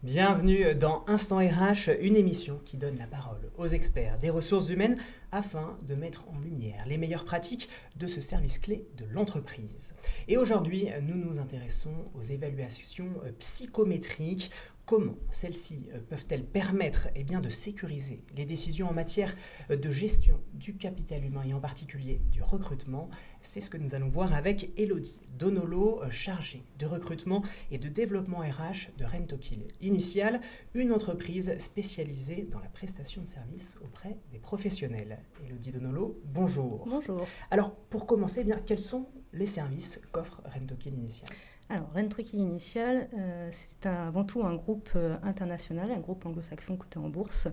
Bienvenue dans Instant RH, une émission qui donne la parole aux experts des ressources humaines afin de mettre en lumière les meilleures pratiques de ce service clé de l'entreprise. Et aujourd'hui, nous nous intéressons aux évaluations psychométriques. Comment celles-ci peuvent-elles permettre de sécuriser les décisions en matière de gestion du capital humain et en particulier du recrutement? C'est ce que nous allons voir avec Elodie Donolo, chargée de recrutement et de développement RH de Rentokil Initial, une entreprise spécialisée dans la prestation de services auprès des professionnels. Elodie Donolo, bonjour. Bonjour. Alors, pour commencer, quels sont les services qu'offre Rentokil Initial ? Alors, Rentokil Initial, c'est avant tout un groupe international, un groupe anglo-saxon coté en bourse.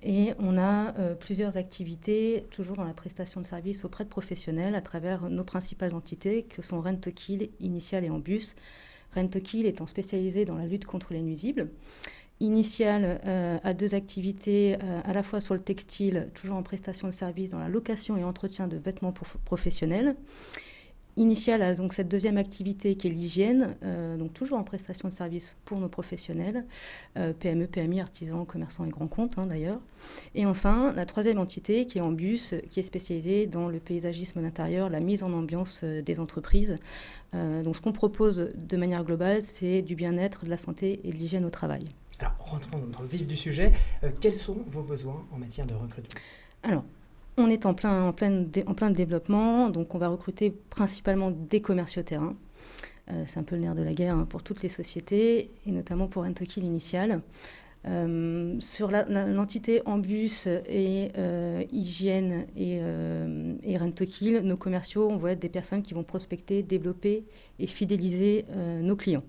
Et on a plusieurs activités, toujours dans la prestation de services auprès de professionnels, à travers nos principales entités, que sont Rentokil, Initial et Ambus. Rentokil étant spécialisé dans la lutte contre les nuisibles. Initial a deux activités, à la fois sur le textile, toujours en prestation de services, dans la location et entretien de vêtements professionnels. Initial a donc cette deuxième activité qui est l'hygiène, donc toujours en prestation de services pour nos professionnels, PME, PMI, artisans, commerçants et grands comptes d'ailleurs. Et enfin, la troisième entité qui est Ambus, qui est spécialisée dans le paysagisme d'intérieur, la mise en ambiance des entreprises. Donc ce qu'on propose de manière globale, c'est du bien-être, de la santé et de l'hygiène au travail. Alors, rentrons dans le vif du sujet. Quels sont vos besoins en matière de recrutement ? Alors, on est en plein développement, donc on va recruter principalement des commerciaux terrain. C'est un peu le nerf de la guerre pour toutes les sociétés, et notamment pour Rentokil Initial. Sur l'entité Ambus et Hygiène et Rentokil, nos commerciaux, on va être des personnes qui vont prospecter, développer et fidéliser nos clients.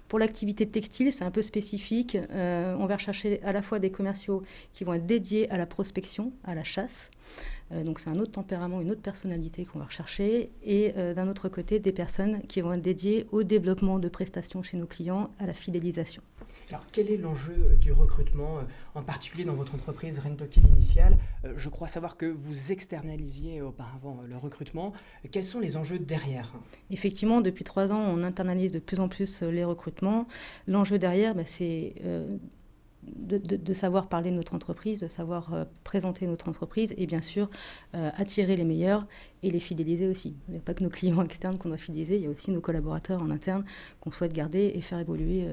Pour l'activité textile, c'est un peu spécifique. On va rechercher à la fois des commerciaux qui vont être dédiés à la prospection, à la chasse. Donc c'est un autre tempérament, une autre personnalité qu'on va rechercher. Et d'un autre côté, des personnes qui vont être dédiées au développement de prestations chez nos clients, à la fidélisation. Alors, quel est l'enjeu du recrutement, en particulier dans votre entreprise Rentokil Initial ? Je crois savoir que vous externalisiez auparavant le recrutement. Quels sont les enjeux derrière ? Effectivement, depuis 3 ans, on internalise de plus en plus les recrutements. L'enjeu derrière, c'est de savoir parler de notre entreprise, de savoir présenter notre entreprise et bien sûr attirer les meilleurs et les fidéliser aussi. Il n'y a pas que nos clients externes qu'on doit fidéliser, il y a aussi nos collaborateurs en interne qu'on souhaite garder et faire évoluer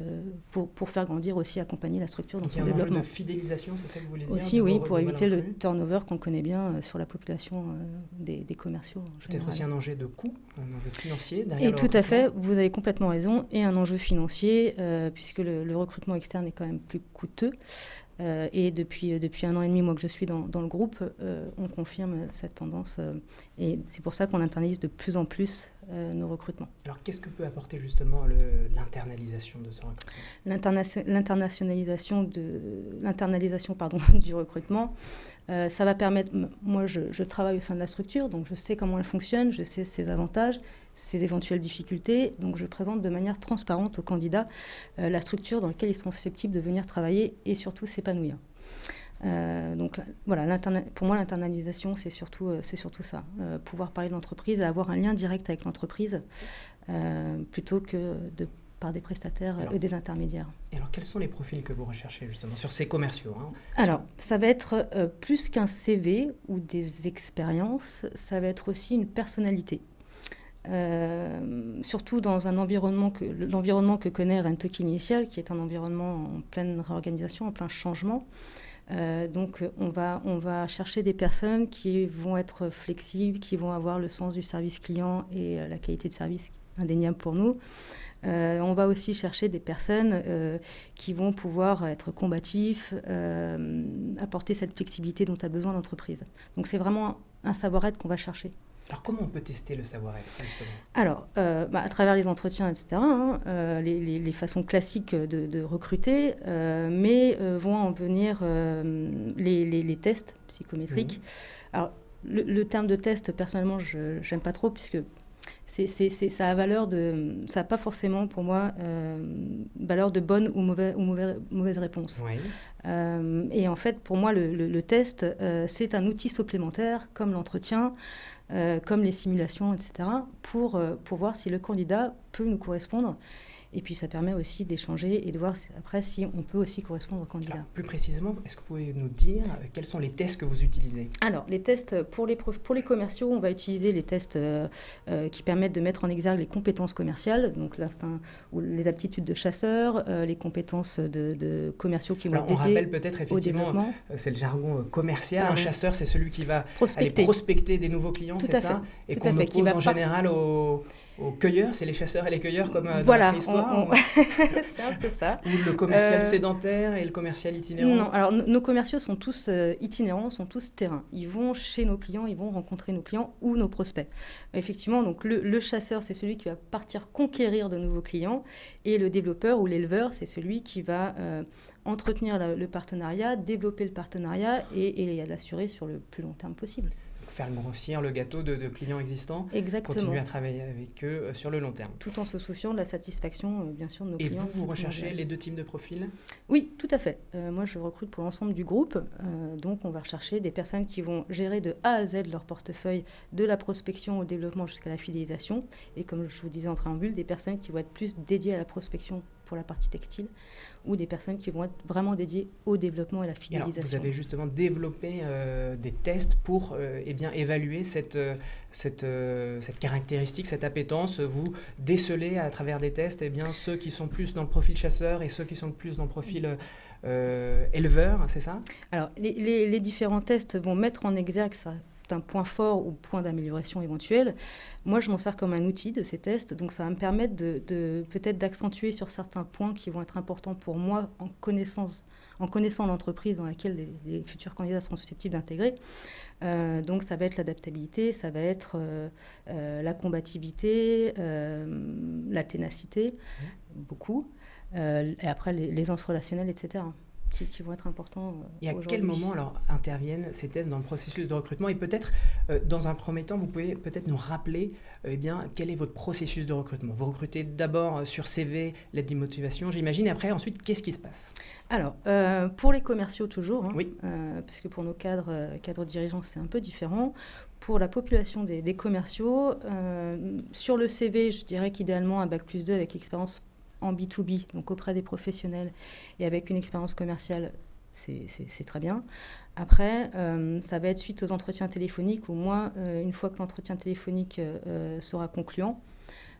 pour faire grandir aussi, accompagner la structure dans son développement. Il y a un enjeu de fidélisation, c'est ça que vous voulez dire ? Aussi, oui, pour éviter le turnover qu'on connaît bien sur la population des commerciaux. Peut-être aussi un enjeu de coût, un enjeu financier derrière le recrutement. Et tout à fait, vous avez complètement raison, et un enjeu financier, puisque le recrutement externe est quand même plus coûteux. Et depuis 1 an et demi, moi que je suis dans le groupe, on confirme cette tendance. Et c'est pour ça qu'on internalise de plus en plus nos recrutements. Alors qu'est-ce que peut apporter justement l'internalisation de ce recrutement ? L'internalisation du recrutement, ça va permettre... Moi, je travaille au sein de la structure, donc je sais comment elle fonctionne, je sais ses avantages, ses éventuelles difficultés. Donc je présente de manière transparente aux candidats la structure dans laquelle ils sont susceptibles de venir travailler et surtout s'épanouir. Donc voilà, pour moi l'internalisation c'est surtout ça, pouvoir parler de l'entreprise et avoir un lien direct avec l'entreprise plutôt que par des prestataires et des intermédiaires. Et alors quels sont les profils que vous recherchez justement sur ces commerciaux ? Alors ça va être plus qu'un CV ou des expériences, ça va être aussi une personnalité. Surtout dans l'environnement que connaît Rentokil Initial, qui est un environnement en pleine réorganisation, en plein changement. Donc on va chercher des personnes qui vont être flexibles, qui vont avoir le sens du service client et la qualité de service indéniable pour nous. On va aussi chercher des personnes qui vont pouvoir être combatifs, apporter cette flexibilité dont a besoin l'entreprise. Donc c'est vraiment un savoir-être qu'on va chercher. Alors, comment on peut tester le savoir-être, justement ? Alors, à travers les entretiens, etc., les façons classiques de recruter, mais vont en venir les tests psychométriques. Alors, le terme de test, personnellement, je n'aime pas trop, puisque ça n'a pas forcément, pour moi, valeur de bonne ou mauvaise réponse. Oui. Et en fait, pour moi, le test, c'est un outil supplémentaire, comme l'entretien, comme les simulations, etc., pour voir si le candidat peut nous correspondre Et puis ça permet aussi d'échanger et de voir après si on peut aussi correspondre au candidat. Alors, plus précisément, est-ce que vous pouvez nous dire quels sont les tests que vous utilisez ? Alors, les tests pour les commerciaux, on va utiliser les tests qui permettent de mettre en exergue les compétences commerciales, donc l'instinct ou les aptitudes de chasseur, les compétences de commerciaux qui vont être dédiées. On rappelle peut-être effectivement, c'est le jargon commercial. Un chasseur, c'est celui qui va aller prospecter des nouveaux clients, c'est ça ? Et qu'on oppose en général aux cueilleurs, c'est les chasseurs et les cueilleurs comme dans la préhistoire. C'est un peu ça. Ou le commercial sédentaire et le commercial itinérant. Non, alors nos commerciaux sont tous itinérants, sont tous terrain. Ils vont chez nos clients, ils vont rencontrer nos clients ou nos prospects. Effectivement, donc le chasseur, c'est celui qui va partir conquérir de nouveaux clients, et le développeur ou l'éleveur, c'est celui qui va entretenir le partenariat, développer le partenariat et l'assurer sur le plus long terme possible. Faire grossir le gâteau de clients existants. Exactement. Continuer à travailler avec eux sur le long terme. Tout en se souciant de la satisfaction, bien sûr, de nos clients. Et vous recherchez les deux types de profils ? Oui, tout à fait. Moi, je recrute pour l'ensemble du groupe. Donc, on va rechercher des personnes qui vont gérer de A à Z leur portefeuille, de la prospection au développement jusqu'à la fidélisation. Et comme je vous disais en préambule, des personnes qui vont être plus dédiées à la prospection pour la partie textile, ou des personnes qui vont être vraiment dédiées au développement et à la fidélisation. Alors, vous avez justement développé des tests pour évaluer cette caractéristique, cette appétence. Vous décelez à travers des tests ceux qui sont plus dans le profil chasseur et ceux qui sont plus dans le profil éleveur, c'est ça ? Alors, les différents tests vont mettre en exergue ça. Un point fort ou point d'amélioration éventuel. Moi, je m'en sers comme un outil de ces tests, donc ça va me permettre de peut-être d'accentuer sur certains points qui vont être importants pour moi en connaissant l'entreprise dans laquelle les futurs candidats seront susceptibles d'intégrer. Donc ça va être l'adaptabilité, ça va être la combativité, la ténacité, beaucoup, et après l'aisance relationnelle, etc. Qui vont être importants Et à quel moment alors interviennent ces tests dans le processus de recrutement ? Et peut-être, dans un premier temps, vous pouvez peut-être nous rappeler quel est votre processus de recrutement ? Vous recrutez d'abord sur CV, lettre de motivation, j'imagine, et après, ensuite, qu'est-ce qui se passe ? Alors, pour les commerciaux toujours, oui. Parce que pour nos cadres dirigeants, c'est un peu différent. Pour la population des commerciaux, sur le CV, je dirais qu'idéalement, un Bac+2 avec expérience en B2B, donc auprès des professionnels et avec une expérience commerciale, c'est très bien. Après, ça va être suite aux entretiens téléphoniques où moi, une fois que l'entretien téléphonique sera concluant,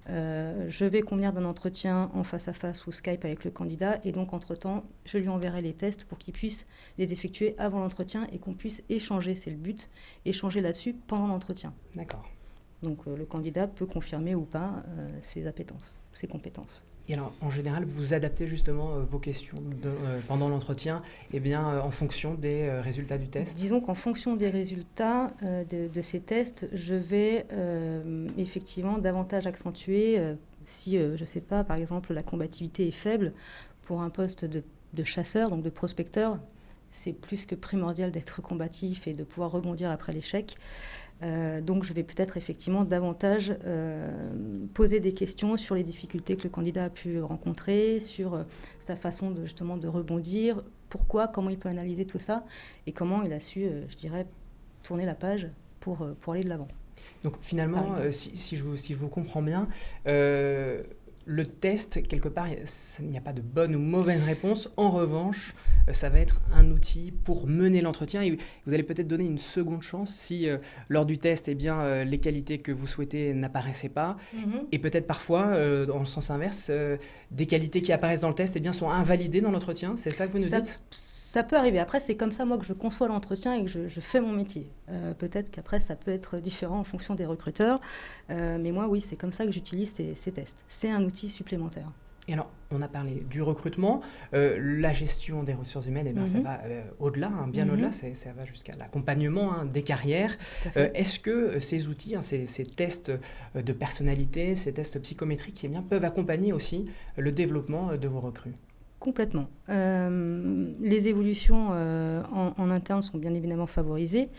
je vais convenir d'un entretien en face à face ou Skype avec le candidat et donc entre-temps, je lui enverrai les tests pour qu'il puisse les effectuer avant l'entretien et qu'on puisse échanger, c'est le but, échanger là-dessus pendant l'entretien. D'accord. Donc le candidat peut confirmer ou pas ses appétences, ses compétences. Et alors, en général, vous adaptez justement vos questions pendant l'entretien en fonction des résultats du test ? Disons qu'en fonction des résultats de ces tests, je vais effectivement davantage accentuer si, je ne sais pas, par exemple, la combativité est faible pour un poste de chasseur, donc de prospecteur. C'est plus que primordial d'être combatif et de pouvoir rebondir après l'échec. Donc je vais peut-être effectivement davantage poser des questions sur les difficultés que le candidat a pu rencontrer, sur sa façon de rebondir, pourquoi, comment il peut analyser tout ça et comment il a su, je dirais, tourner la page pour aller de l'avant. Donc finalement, si je vous comprends bien, le test, quelque part, il n'y a pas de bonne ou mauvaise réponse. En revanche, ça va être un outil pour mener l'entretien. Et vous allez peut-être donner une seconde chance si, lors du test, les qualités que vous souhaitez n'apparaissaient pas. Mm-hmm. Et peut-être parfois, dans le sens inverse, des qualités qui apparaissent dans le test sont invalidées dans l'entretien. C'est ça que vous nous dites ? Ça peut arriver. Après, c'est comme ça, moi, que je conçois l'entretien et que je fais mon métier. Peut-être qu'après, ça peut être différent en fonction des recruteurs. Mais moi, oui, c'est comme ça que j'utilise ces tests. C'est un outil supplémentaire. Et alors, on a parlé du recrutement. La gestion des ressources humaines, ça va au-delà, bien au-delà. Ça va jusqu'à l'accompagnement des carrières. Est-ce que ces outils, ces tests de personnalité, ces tests psychométriques, peuvent accompagner aussi le développement de vos recrues ? Complètement. Les évolutions en interne sont bien évidemment favorisées.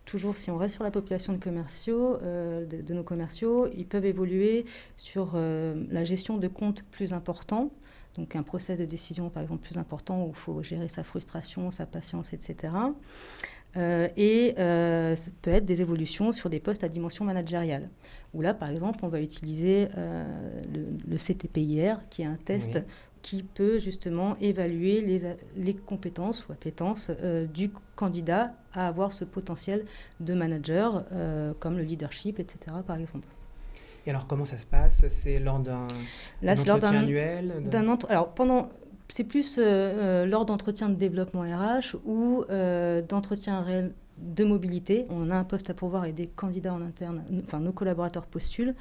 Toujours, si on reste sur la population de commerciaux, de nos commerciaux, ils peuvent évoluer sur la gestion de comptes plus importants, donc un process de décision par exemple plus important où il faut gérer sa frustration, sa patience, etc. Ça peut être des évolutions sur des postes à dimension managériale, où là, par exemple, on va utiliser le CTPIR, qui est un test Oui. qui peut justement évaluer les compétences ou appétences du candidat à avoir ce potentiel de manager, comme le leadership, etc., par exemple. Et alors, comment ça se passe? C'est lors d'un Là, c'est lors entretien annuel alors, c'est plus lors d'entretiens de développement RH ou d'entretiens réels de mobilité. On a un poste à pourvoir et des candidats en interne, enfin nos collaborateurs postulent,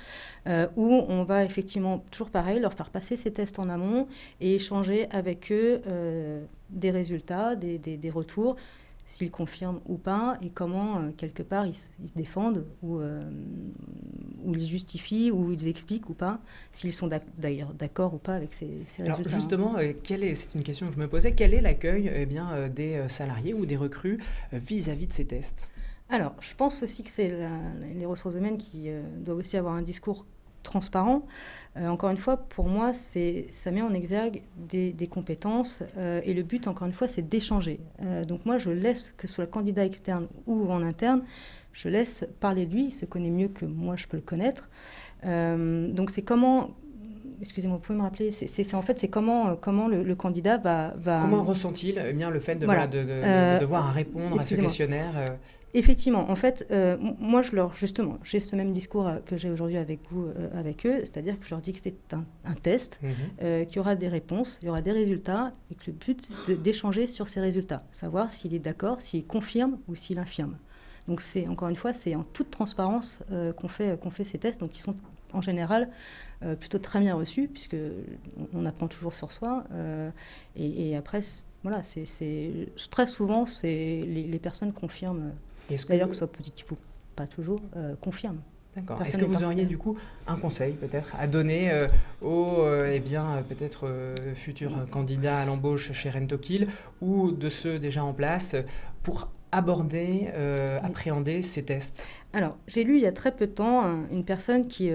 où on va effectivement, toujours pareil, leur faire passer ces tests en amont et échanger avec eux des résultats, des retours, s'ils confirment ou pas, et comment, quelque part, ils se défendent, ou ils justifient, ou ils expliquent ou pas, s'ils sont d'ailleurs d'accord ou pas avec ces Alors résultats. justement, c'est une question que je me posais, quel est l'accueil des salariés ou des recrues vis-à-vis de ces tests? Alors, je pense aussi que c'est les ressources humaines qui doivent aussi avoir un discours transparent. Encore une fois, pour moi, ça met en exergue des compétences et le but, encore une fois, c'est d'échanger. Donc moi, je laisse, que ce soit le candidat externe ou en interne, je laisse parler de lui, il se connaît mieux que moi, je peux le connaître. Donc c'est comment... Excusez-moi, vous pouvez me rappeler, en fait, c'est comment le candidat va... Comment ressent-il bien le fait de, Voilà. de devoir répondre à ce Excusez-moi. questionnaire Effectivement, en fait, moi, justement, j'ai ce même discours que j'ai aujourd'hui avec vous, avec eux, c'est-à-dire que je leur dis que c'est un test, qu'il y aura des réponses, il y aura des résultats, et que le but, c'est d'échanger sur ces résultats, savoir s'il est d'accord, s'il confirme ou s'il infirme. Donc, encore une fois, c'est en toute transparence qu'on fait ces tests, donc ils sont en général plutôt très bien reçus, puisqu'on apprend toujours sur soi, et après, voilà, très souvent, les personnes confirment. D'ailleurs, que ce soit positif ou pas toujours, confirme. D'accord. Est-ce que vous auriez du coup un conseil peut-être à donner aux peut-être futurs candidats à l'embauche chez Rentokil ou de ceux déjà en place pour aborder, appréhender ces tests? Alors, j'ai lu il y a très peu de temps une personne qui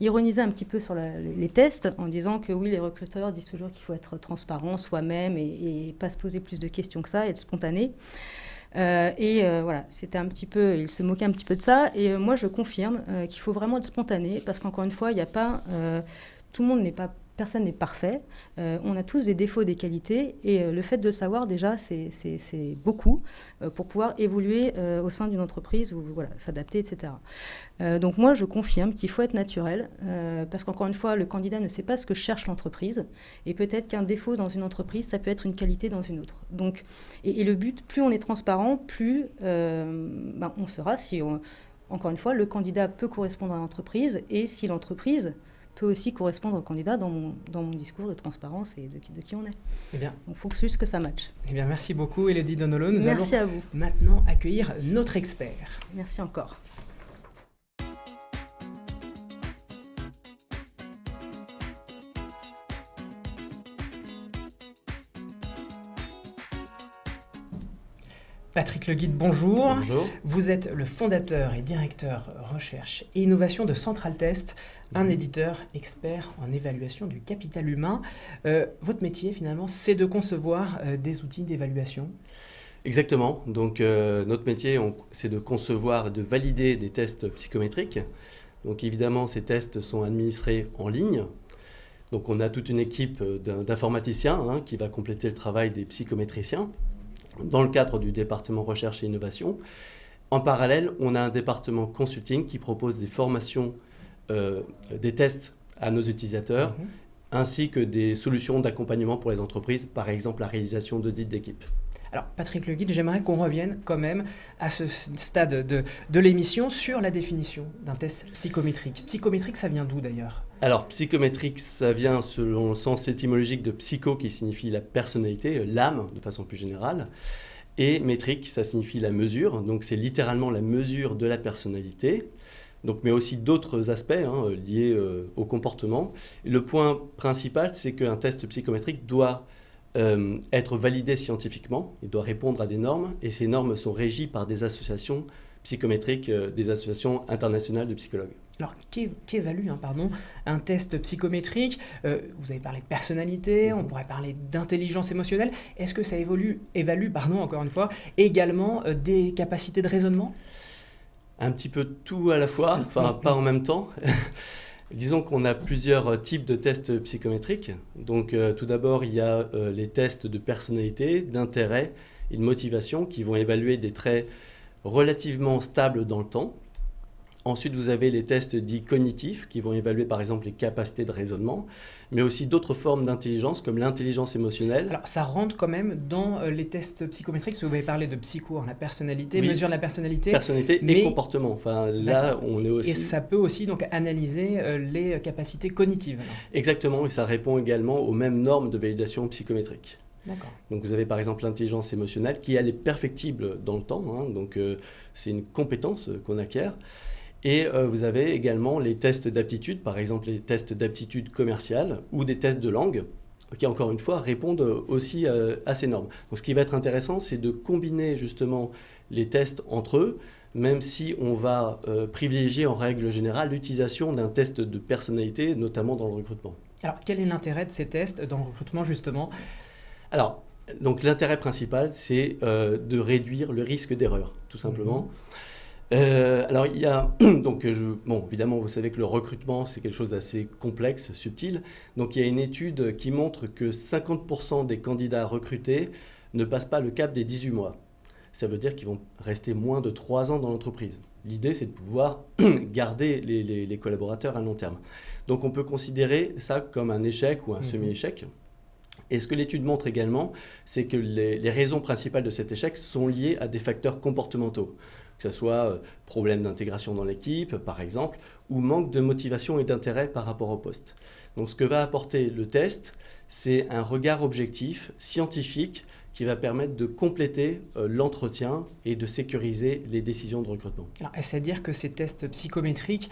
ironisait un petit peu sur les tests en disant que oui, les recruteurs disent toujours qu'il faut être transparent soi-même et pas se poser plus de questions que ça, être spontané. Voilà, c'était un petit peu, il se moquait un petit peu de ça. Et moi, je confirme qu'il faut vraiment être spontané parce qu'encore une fois, il n'y a pas, tout le monde n'est pas, personne n'est parfait. On a tous des défauts, des qualités, et le fait de le savoir déjà, c'est beaucoup pour pouvoir évoluer au sein d'une entreprise ou voilà, s'adapter, etc. Donc moi, je confirme qu'il faut être naturel parce qu'encore une fois, le candidat ne sait pas ce que cherche l'entreprise et peut-être qu'un défaut dans une entreprise, ça peut être une qualité dans une autre. Donc, et le but, plus on est transparent, plus on saura si, encore une fois, le candidat peut correspondre à l'entreprise et si l'entreprise peut aussi correspondre au candidat dans mon discours de transparence et de qui on est. Eh bien, donc il faut juste que ça matche. Eh bien, merci beaucoup Élodie Donolo. Nous Merci allons à vous. Maintenant accueillir notre expert. Merci encore. Patrick Leguide, bonjour. Bonjour. Vous êtes le fondateur et directeur recherche et innovation de Central Test, un éditeur expert en évaluation du capital humain. Votre métier, finalement, c'est de concevoir des outils d'évaluation. Exactement. Donc, notre métier, c'est de concevoir et de valider des tests psychométriques. Donc, évidemment, ces tests sont administrés en ligne. Donc, on a toute une équipe d'informaticiens qui va compléter le travail des psychométriciens dans le cadre du département recherche et innovation. En parallèle, on a un département consulting qui propose des formations, des tests à nos utilisateurs, ainsi que des solutions d'accompagnement pour les entreprises, par exemple la réalisation d'audits d'équipe. Alors, Patrick Leguide, j'aimerais qu'on revienne quand même à ce stade de l'émission sur la définition d'un test psychométrique. Psychométrique, ça vient d'où d'ailleurs ? Alors, psychométrique, ça vient selon le sens étymologique de psycho, qui signifie la personnalité, l'âme, de façon plus générale. Et métrique, ça signifie la mesure. Donc, c'est littéralement la mesure de la personnalité. Donc, mais aussi d'autres aspects liés au comportement. Et le point principal, c'est qu'un test psychométrique doit être validé scientifiquement, il doit répondre à des normes, et ces normes sont régies par des associations psychométriques, des associations internationales de psychologues. Alors, qu'évalue un test psychométrique? Vous avez parlé de personnalité, on pourrait parler d'intelligence émotionnelle. Est-ce que ça évalue, encore une fois, également des capacités de raisonnement? Un petit peu tout à la fois, enfin pas en même temps. Disons qu'on a plusieurs types de tests psychométriques. Donc tout d'abord, il y a les tests de personnalité, d'intérêt et de motivation qui vont évaluer des traits relativement stables dans le temps. Ensuite, vous avez les tests dits cognitifs qui vont évaluer par exemple les capacités de raisonnement, mais aussi d'autres formes d'intelligence comme l'intelligence émotionnelle. Alors, ça rentre quand même dans les tests psychométriques, parce que vous avez parlé de psycho, la personnalité, Oui. mesure de la personnalité. Personnalité et comportement. Enfin, là, on est aussi... Et ça peut aussi donc analyser les capacités cognitives. Alors. Exactement, et ça répond également aux mêmes normes de validation psychométrique. D'accord. Donc vous avez par exemple l'intelligence émotionnelle qui elle est perfectible dans le temps, donc c'est une compétence qu'on acquiert. Et vous avez également les tests d'aptitude, par exemple les tests d'aptitude commerciale ou des tests de langue, qui encore une fois répondent aussi à ces normes. Donc ce qui va être intéressant, c'est de combiner justement les tests entre eux, même si on va privilégier en règle générale l'utilisation d'un test de personnalité, notamment dans le recrutement. Alors quel est l'intérêt de ces tests dans le recrutement justement? Alors, donc l'intérêt principal, c'est de réduire le risque d'erreur, tout simplement. Alors, il y a, donc, évidemment, vous savez que le recrutement, c'est quelque chose d'assez complexe, subtil. Donc, il y a une étude qui montre que 50% des candidats recrutés ne passent pas le cap des 18 mois. Ça veut dire qu'ils vont rester moins de 3 ans dans l'entreprise. L'idée, c'est de pouvoir garder les collaborateurs à long terme. Donc, on peut considérer ça comme un échec ou un semi-échec. Et ce que l'étude montre également, c'est que les raisons principales de cet échec sont liées à des facteurs comportementaux. Que ce soit problème d'intégration dans l'équipe, par exemple, ou manque de motivation et d'intérêt par rapport au poste. Donc ce que va apporter le test, c'est un regard objectif, scientifique, qui va permettre de compléter l'entretien et de sécuriser les décisions de recrutement. Alors, est-ce à dire que ces tests psychométriques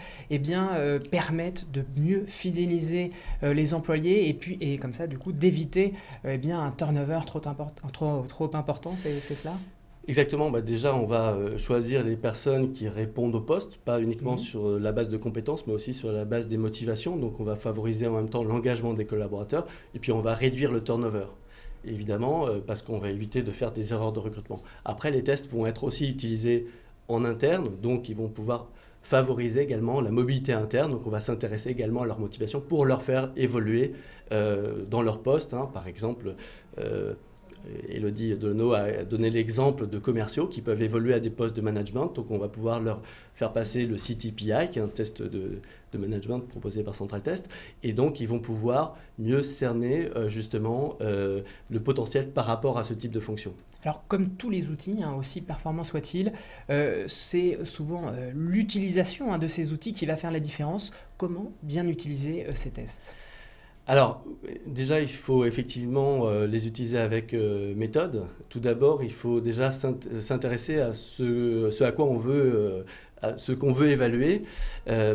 permettent de mieux fidéliser les employés et comme ça, du coup, d'éviter un turnover trop important, c'est cela ? Exactement, déjà on va choisir les personnes qui répondent au poste, pas uniquement sur la base de compétences, mais aussi sur la base des motivations. Donc on va favoriser en même temps l'engagement des collaborateurs et puis on va réduire le turnover. Évidemment, parce qu'on va éviter de faire des erreurs de recrutement. Après, les tests vont être aussi utilisés en interne, donc ils vont pouvoir favoriser également la mobilité interne. Donc on va s'intéresser également à leur motivation pour leur faire évoluer dans leur poste. Par exemple, Élodie Delano a donné l'exemple de commerciaux qui peuvent évoluer à des postes de management. Donc on va pouvoir leur faire passer le CTPI, qui est un test de management proposé par Central Test. Et donc ils vont pouvoir mieux cerner justement le potentiel par rapport à ce type de fonction. Alors comme tous les outils, aussi performants soient-ils, c'est souvent l'utilisation de ces outils qui va faire la différence. Comment bien utiliser ces tests ? Alors, déjà, il faut effectivement les utiliser avec méthode. Tout d'abord, il faut déjà s'intéresser à ce à quoi on veut, à ce qu'on veut évaluer.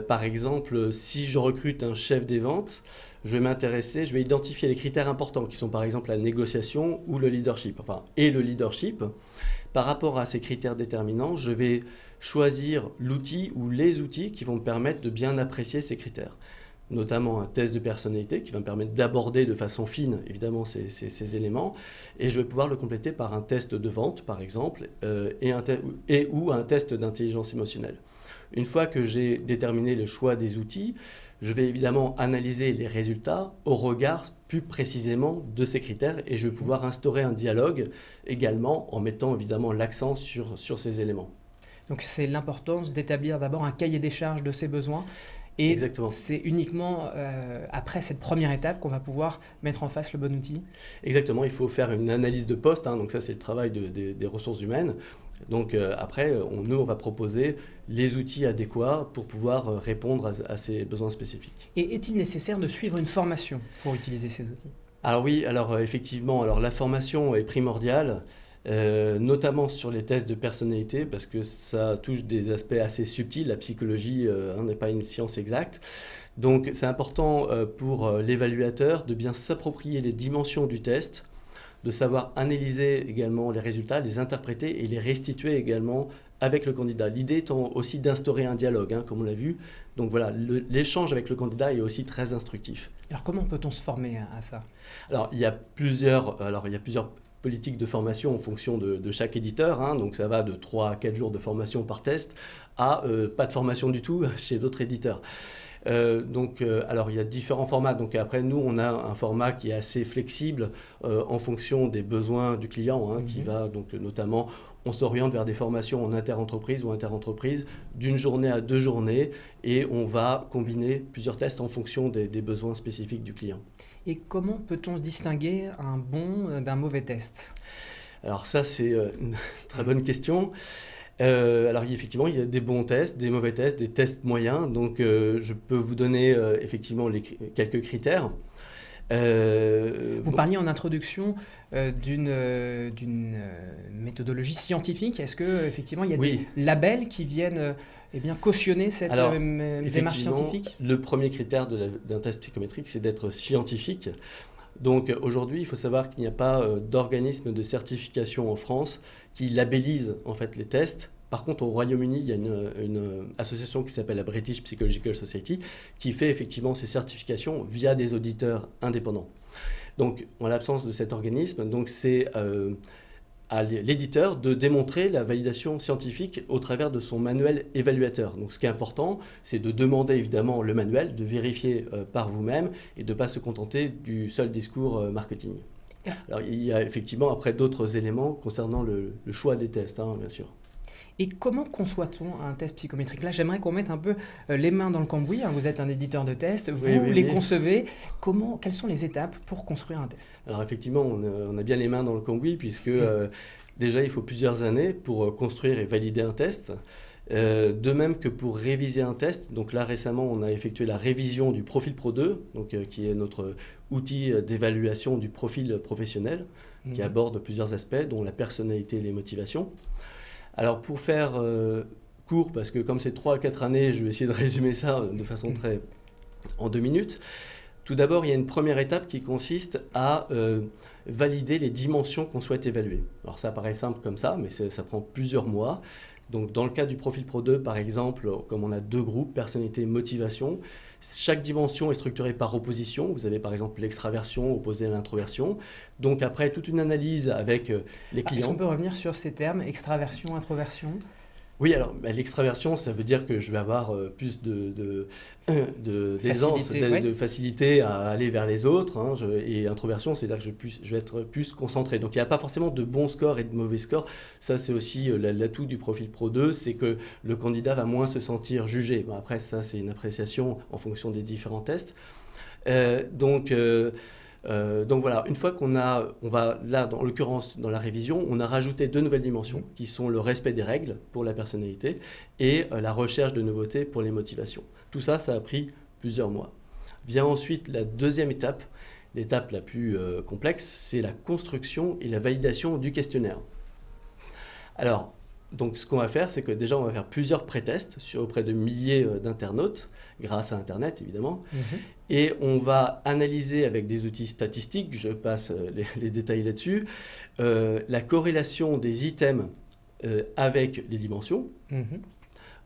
Par exemple, si je recrute un chef des ventes, je vais identifier les critères importants qui sont par exemple la négociation ou le leadership. Et le leadership. Par rapport à ces critères déterminants, je vais choisir l'outil ou les outils qui vont me permettre de bien apprécier ces critères. Notamment un test de personnalité qui va me permettre d'aborder de façon fine, évidemment, ces éléments. Et je vais pouvoir le compléter par un test de vente, par exemple, ou un test d'intelligence émotionnelle. Une fois que j'ai déterminé le choix des outils, je vais évidemment analyser les résultats au regard plus précisément de ces critères et je vais pouvoir instaurer un dialogue également en mettant évidemment l'accent sur ces éléments. Donc c'est l'importance d'établir d'abord un cahier des charges de ces besoins. Et exactement. C'est uniquement après cette première étape qu'on va pouvoir mettre en face le bon outil. Exactement, il faut faire une analyse de poste, donc ça c'est le travail des ressources humaines. Donc après, on va proposer les outils adéquats pour pouvoir répondre à ces besoins spécifiques. Et est-il nécessaire de suivre une formation pour utiliser ces outils ? Alors oui, effectivement, la formation est primordiale. Notamment sur les tests de personnalité parce que ça touche des aspects assez subtils. La psychologie n'est pas une science exacte. Donc c'est important pour l'évaluateur de bien s'approprier les dimensions du test, de savoir analyser également les résultats, les interpréter et les restituer également avec le candidat. L'idée étant aussi d'instaurer un dialogue, comme on l'a vu. Donc voilà, l'échange avec le candidat est aussi très instructif. Alors comment peut-on se former à ça ? Alors il y a plusieurs politiques de formation en fonction de chaque éditeur. Donc ça va de 3 à 4 jours de formation par test à pas de formation du tout chez d'autres éditeurs. Alors il y a différents formats. Donc après nous on a un format qui est assez flexible en fonction des besoins du client, qui va donc notamment, on s'oriente vers des formations en inter-entreprise ou inter-entreprise d'1 journée à 2 journées et on va combiner plusieurs tests en fonction des besoins spécifiques du client. Et comment peut-on distinguer un bon d'un mauvais test ? Alors ça c'est une très bonne question. Alors effectivement, il y a des bons tests, des mauvais tests, des tests moyens. Donc je peux vous donner effectivement quelques critères. Vous parliez en introduction d'une méthodologie scientifique. Est-ce qu'effectivement il y a des labels qui viennent cautionner cette démarche scientifique ? Le premier critère d'un test psychométrique, c'est d'être scientifique. Donc aujourd'hui, il faut savoir qu'il n'y a pas d'organisme de certification en France qui labellise en fait les tests. Par contre, au Royaume-Uni, il y a une association qui s'appelle la British Psychological Society qui fait effectivement ces certifications via des auditeurs indépendants. Donc, en l'absence de cet organisme, donc c'est à l'éditeur de démontrer la validation scientifique au travers de son manuel évaluateur. Donc ce qui est important, c'est de demander évidemment le manuel, de vérifier par vous-même et de ne pas se contenter du seul discours marketing. Alors il y a effectivement après d'autres éléments concernant le choix des tests, bien sûr. Et comment conçoit-on un test psychométrique ? Là, j'aimerais qu'on mette un peu les mains dans le cambouis. Vous êtes un éditeur de tests, vous les concevez. Quelles sont les étapes pour construire un test ? Alors effectivement, on a bien les mains dans le cambouis puisque déjà, il faut plusieurs années pour construire et valider un test. De même que pour réviser un test. Donc là, récemment, on a effectué la révision du Profil Pro 2, qui est notre outil d'évaluation du profil professionnel, qui aborde plusieurs aspects, dont la personnalité et les motivations. Alors pour faire court, parce que comme c'est 3 à 4 années, je vais essayer de résumer ça de façon en 2 minutes. Tout d'abord, il y a une première étape qui consiste à valider les dimensions qu'on souhaite évaluer. Alors ça paraît simple comme ça, mais ça prend plusieurs mois. Donc dans le cas du Profil Pro 2, par exemple, comme on a 2 groupes, personnalité et motivation, chaque dimension est structurée par opposition. Vous avez par exemple l'extraversion opposée à l'introversion. Donc après toute une analyse avec les clients. Est-ce qu'on peut revenir sur ces termes, extraversion, introversion ? Oui, alors l'extraversion, ça veut dire que je vais avoir plus d'aisance, de facilité à aller vers les autres. Et introversion, c'est-à-dire que je vais être plus concentré. Donc il n'y a pas forcément de bons scores et de mauvais scores. Ça, c'est aussi l'atout du Profil Pro 2, c'est que le candidat va moins se sentir jugé. Bon, après, ça, c'est une appréciation en fonction des différents tests. Donc voilà, une fois on va là, dans l'occurrence dans la révision, on a rajouté 2 nouvelles dimensions qui sont le respect des règles pour la personnalité et la recherche de nouveautés pour les motivations. Tout ça, ça a pris plusieurs mois. Vient ensuite la deuxième étape, l'étape la plus complexe, c'est la construction et la validation du questionnaire. Alors, donc ce qu'on va faire, c'est que déjà on va faire plusieurs pré-tests auprès de milliers d'internautes, grâce à Internet évidemment, et on va analyser avec des outils statistiques, je passe les détails là-dessus, la corrélation des items avec les dimensions.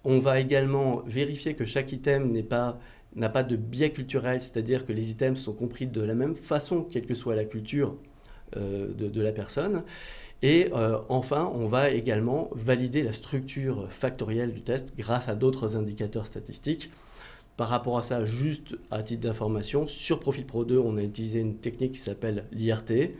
On va également vérifier que chaque item n'a pas de biais culturel, c'est-à-dire que les items sont compris de la même façon, quelle que soit la culture de la personne. Et enfin, on va également valider la structure factorielle du test grâce à d'autres indicateurs statistiques. Par rapport à ça, juste à titre d'information, sur Profil Pro 2, on a utilisé une technique qui s'appelle l'IRT,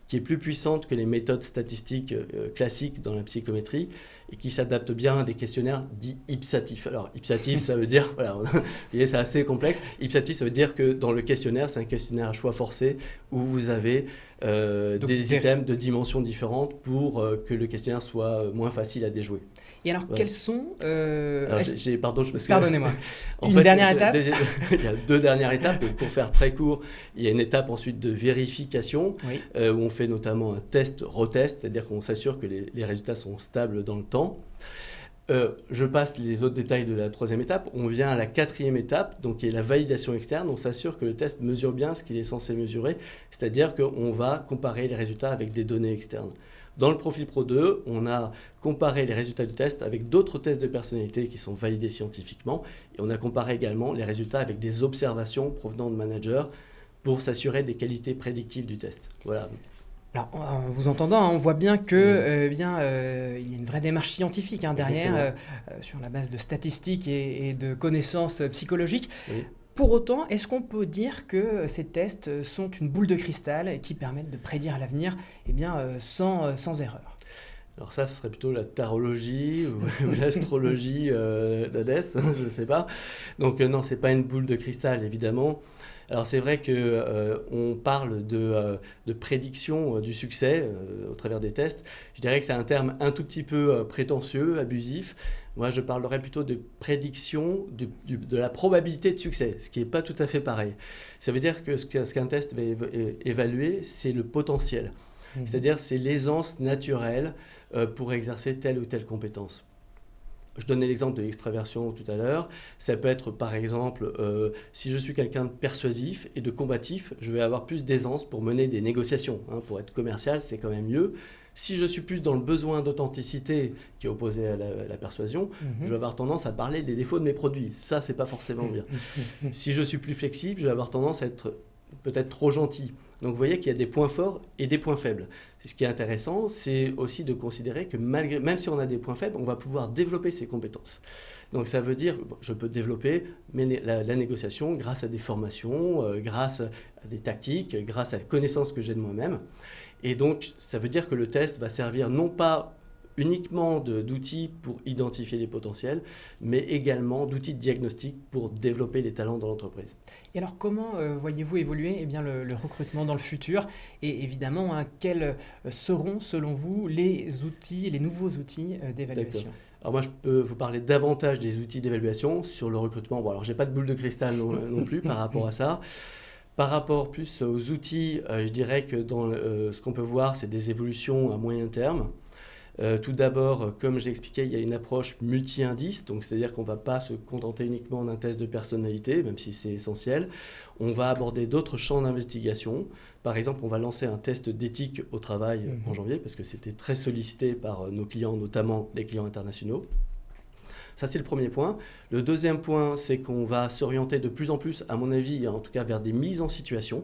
qui est plus puissante que les méthodes statistiques classiques dans la psychométrie et qui s'adapte bien à des questionnaires dits ipsatifs. Alors, ipsatif, ça veut dire, voilà, vous voyez, c'est assez complexe. Ipsatif, ça veut dire que dans le questionnaire, c'est un questionnaire à choix forcé où vous avez des items de dimensions différentes pour que le questionnaire soit moins facile à déjouer. Et alors, quels sont... Pardon, je me suis... Pardonnez-moi. Dernière étape. Il y a 2 dernières étapes. Pour faire très court, il y a une étape ensuite de vérification où on fait notamment un test-retest, c'est-à-dire qu'on s'assure que les résultats sont stables dans le temps. Je passe les autres détails de la troisième étape. On vient à la quatrième étape, donc qui est la validation externe. On s'assure que le test mesure bien ce qu'il est censé mesurer, c'est-à-dire qu'on va comparer les résultats avec des données externes. Dans le profil Pro 2, on a comparé les résultats du test avec d'autres tests de personnalité qui sont validés scientifiquement. Et on a comparé également les résultats avec des observations provenant de managers pour s'assurer des qualités prédictives du test. Voilà. Alors, en vous entendant, on voit bien que il y a une vraie démarche scientifique derrière, sur la base de statistiques et de connaissances psychologiques. Oui. Pour autant, est-ce qu'on peut dire que ces tests sont une boule de cristal qui permettent de prédire l'avenir sans erreur? Alors ça, ce serait plutôt la tarologie ou l'astrologie d'Hadès, je ne sais pas. Donc non, ce n'est pas une boule de cristal, évidemment. Alors c'est vrai qu'on parle de prédiction du succès au travers des tests. Je dirais que c'est un terme un tout petit peu prétentieux, abusif. Moi, je parlerais plutôt de prédiction de la probabilité de succès, ce qui n'est pas tout à fait pareil. Ça veut dire que ce qu'un test va évaluer, c'est le potentiel. C'est-à-dire c'est l'aisance naturelle pour exercer telle ou telle compétence. Je donnais l'exemple de l'extraversion tout à l'heure. Ça peut être par exemple, si je suis quelqu'un de persuasif et de combatif, je vais avoir plus d'aisance pour mener des négociations. Pour être commercial, c'est quand même mieux. Si je suis plus dans le besoin d'authenticité qui est opposé à la persuasion, je vais avoir tendance à parler des défauts de mes produits. Ça, c'est pas forcément bien. Si je suis plus flexible, je vais avoir tendance à être peut-être trop gentil. Donc vous voyez qu'il y a des points forts et des points faibles. Ce qui est intéressant, c'est aussi de considérer que même si on a des points faibles, on va pouvoir développer ses compétences. Donc ça veut dire, je peux développer la négociation grâce à des formations, grâce à des tactiques, grâce à la connaissance que j'ai de moi-même. Et donc ça veut dire que le test va servir non pas uniquement d'outils pour identifier les potentiels, mais également d'outils de diagnostic pour développer les talents dans l'entreprise. Et alors, comment voyez-vous évoluer le recrutement dans le futur? Et évidemment, quels seront, selon vous, les nouveaux outils d'évaluation? D'accord. Alors moi, je peux vous parler davantage des outils d'évaluation sur le recrutement. Bon, alors, je n'ai pas de boule de cristal non plus par rapport à ça. Par rapport plus aux outils, je dirais que ce qu'on peut voir, c'est des évolutions à moyen terme. Tout d'abord, comme j'ai expliqué, il y a une approche multi-indices, donc c'est-à-dire qu'on ne va pas se contenter uniquement d'un test de personnalité, même si c'est essentiel. On va aborder d'autres champs d'investigation. Par exemple, on va lancer un test d'éthique au travail en janvier, parce que c'était très sollicité par nos clients, notamment les clients internationaux. Ça, c'est le premier point. Le deuxième point, c'est qu'on va s'orienter de plus en plus, à mon avis, en tout cas vers des mises en situation.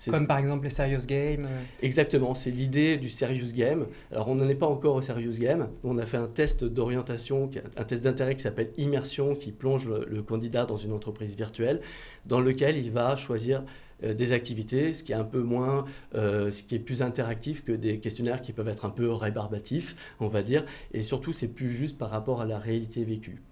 Comme par exemple les Serious Games. Exactement, c'est l'idée du Serious Game. Alors on n'en est pas encore au Serious Game. On a fait un test d'orientation, un test d'intérêt qui s'appelle Immersion, qui plonge le candidat dans une entreprise virtuelle, dans lequel il va choisir des activités, ce qui est un peu moins, ce qui est plus interactif que des questionnaires qui peuvent être un peu rébarbatifs, on va dire. Et surtout, c'est plus juste par rapport à la réalité vécue.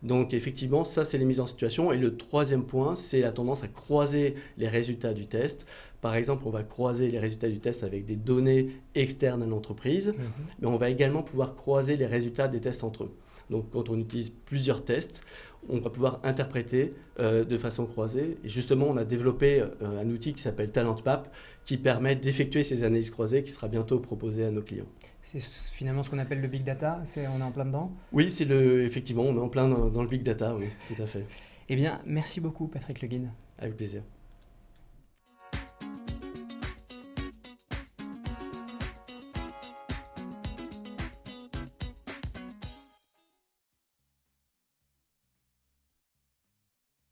Donc effectivement, ça c'est les mises en situation. Et le troisième point, c'est la tendance à croiser les résultats du test. Par exemple, on va croiser les résultats du test avec des données externes à l'entreprise, mais on va également pouvoir croiser les résultats des tests entre eux. Donc quand on utilise plusieurs tests, on va pouvoir interpréter de façon croisée. Et justement, on a développé un outil qui s'appelle TalentMap qui permet d'effectuer ces analyses croisées qui sera bientôt proposé à nos clients. C'est finalement ce qu'on appelle le big data, on est en plein dedans? Oui, effectivement, on est en plein dans le big data, oui, tout à fait. Eh bien, merci beaucoup Patrick Le Guin. Avec plaisir.